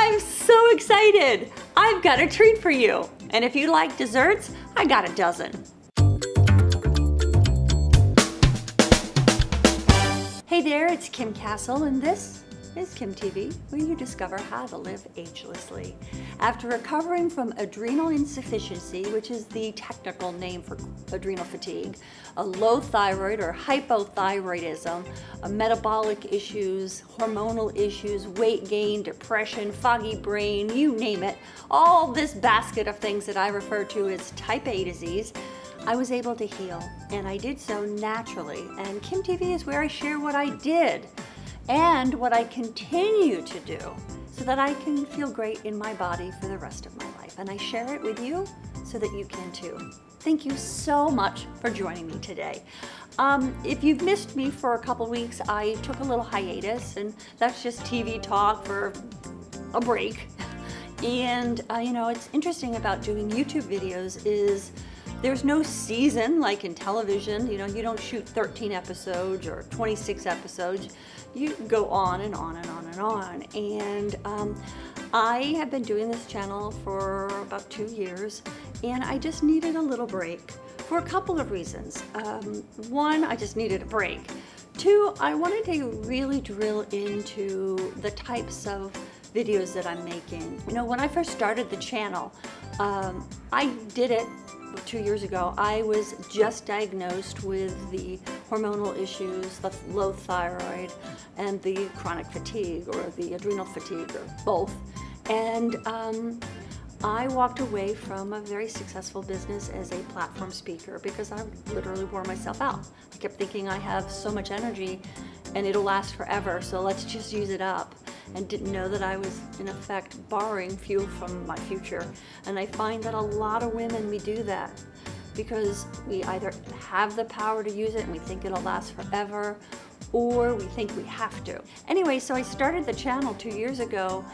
I'm so excited! I've got a treat for you. And if you like desserts, I got a dozen. Hey there, it's Kim Castle, and this is kimTV, where you discover how to live agelessly. After recovering from adrenal insufficiency, which is the technical name for adrenal fatigue, a low thyroid or hypothyroidism, metabolic issues, hormonal issues, weight gain, depression, foggy brain, you name it, all this basket of things that I refer to as type A disease, I was able to heal, and I did so naturally. And kimTV is where I share what I did and what I continue to do so that I can feel great in my body for the rest of my life. And I share it with you so that you can too. Thank you so much for joining me today. If you've missed me for a couple weeks, I took a little hiatus, and that's just TV talk for a break. And you know, it's interesting about doing YouTube videos is there's no season like in television. You know, you don't shoot 13 episodes or 26 episodes. You go on and on and on and on. And I have been doing this channel for about 2 years, and I just needed a little break for a couple of reasons. One, I just needed a break. Two, I wanted to really drill into the types of videos that I'm making. You know, when I first started the channel, I did it 2 years ago. I was just diagnosed with the hormonal issues, the low thyroid, and the chronic fatigue, or the adrenal fatigue, or both. And I walked away from a very successful business as a platform speaker because I literally wore myself out. I kept thinking I have so much energy and it'll last forever, so let's just use it up. And didn't know that I was, in effect, borrowing fuel from my future. And I find that a lot of women, we do that because we either have the power to use it and we think it'll last forever, or we think we have to. Anyway, so I started the channel 2 years ago,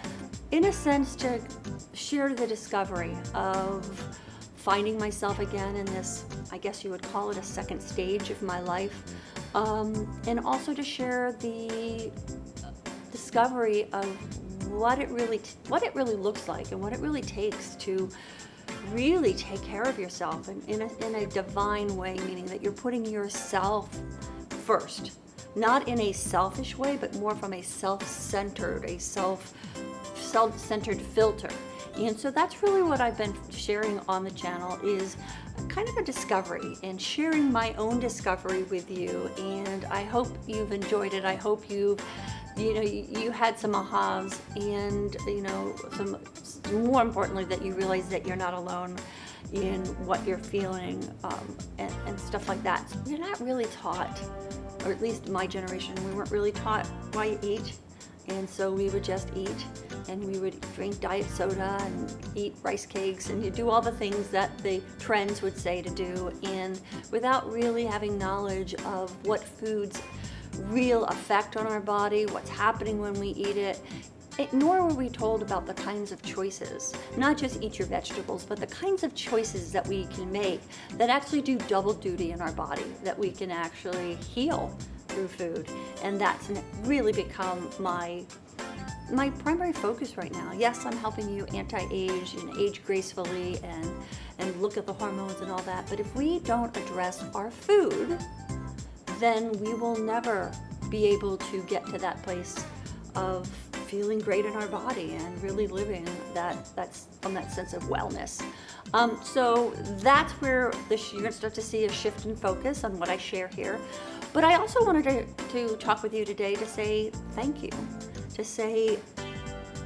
in a sense, to share the discovery of finding myself again in this, I guess you would call it a second stage of my life, and also to share the discovery of what it really looks like and what it really takes to really take care of yourself in a divine way, meaning that you're putting yourself first, not in a selfish way, but more from a self-centered, self-centered filter. And so that's really what I've been sharing on the channel, is kind of a discovery and sharing my own discovery with you. And I hope you've enjoyed it. I hope you had some ahas, and more importantly, that you realize that you're not alone in what you're feeling, and stuff like that. We're not really taught, or at least my generation, we weren't really taught why you eat. And so we would just eat, and we would drink diet soda and eat rice cakes, and you do all the things that the trends would say to do, and without really having knowledge of what foods real effect on our body, what's happening when we eat it, nor were we told about the kinds of choices, not just eat your vegetables, but the kinds of choices that we can make that actually do double duty in our body, that we can actually heal through food. And that's really become my primary focus right now. Yes, I'm helping you anti-age and age gracefully and look at the hormones and all that, but if we don't address our food, then we will never be able to get to that place of feeling great in our body and really living that's from that sense of wellness. So that's where you're going to start to see a shift in focus on what I share here. But I also wanted to talk with you today to say thank you, to say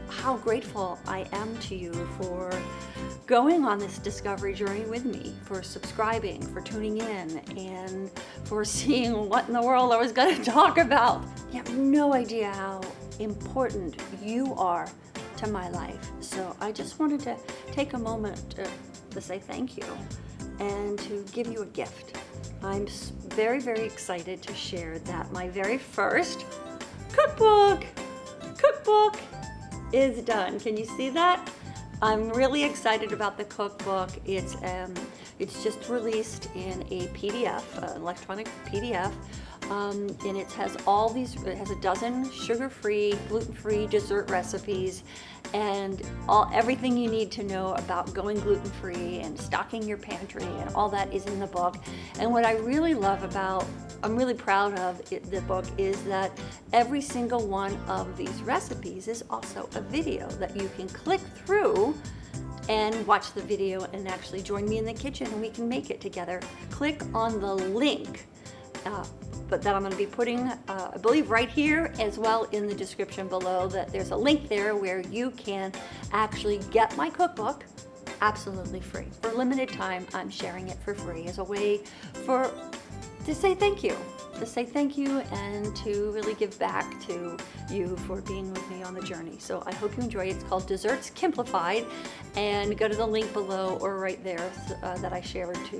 how grateful I am to you for going on this discovery journey with me, for subscribing, for tuning in, and for seeing what in the world I was going to talk about. You have no idea how important you are to my life. So I just wanted to take a moment to say thank you and to give you a gift. I'm very, very excited to share that my very first cookbook is done. Can you see that? I'm really excited about the cookbook. It's just released in a PDF, electronic PDF. And it has it has a dozen sugar-free, gluten-free dessert recipes and everything you need to know about going gluten-free and stocking your pantry, and all that is in the book. And what I really love about, I'm really proud of the book, is that every single one of these recipes is also a video that you can click through and watch the video and actually join me in the kitchen and we can make it together. Click on the link but that I'm going to be putting, I believe right here, as well in the description below, that there's a link there where you can actually get my cookbook absolutely free. For a limited time, I'm sharing it for free as a way to say thank you. To say thank you and to really give back to you for being with me on the journey. So I hope you enjoy it. It's called Desserts Kimplified, and go to the link below or right there that I shared to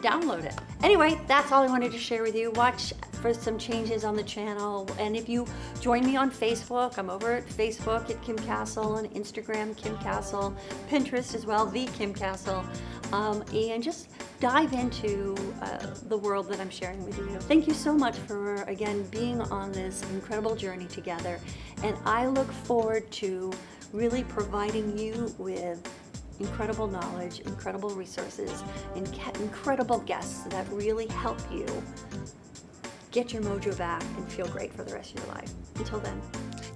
download it. Anyway, that's all I wanted to share with you. Watch for some changes on the channel, and if you join me on Facebook, I'm over at Facebook at Kim Castle, and Instagram Kim Castle, Pinterest as well, the Kim Castle, and just dive into the world that I'm sharing with you. Thank you so much for, again, being on this incredible journey together, and I look forward to really providing you with incredible knowledge, incredible resources, and incredible guests that really help you get your mojo back and feel great for the rest of your life. Until then.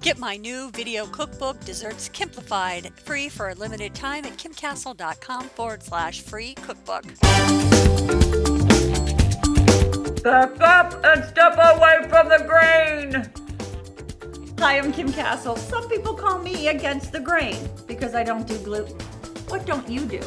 Get my new video cookbook, Desserts Kimplified, free for a limited time at kimcastle.com/free cookbook. Back up and step away from the grain! Hi, I'm Kim Castle. Some people call me against the grain because I don't do gluten. What don't you do?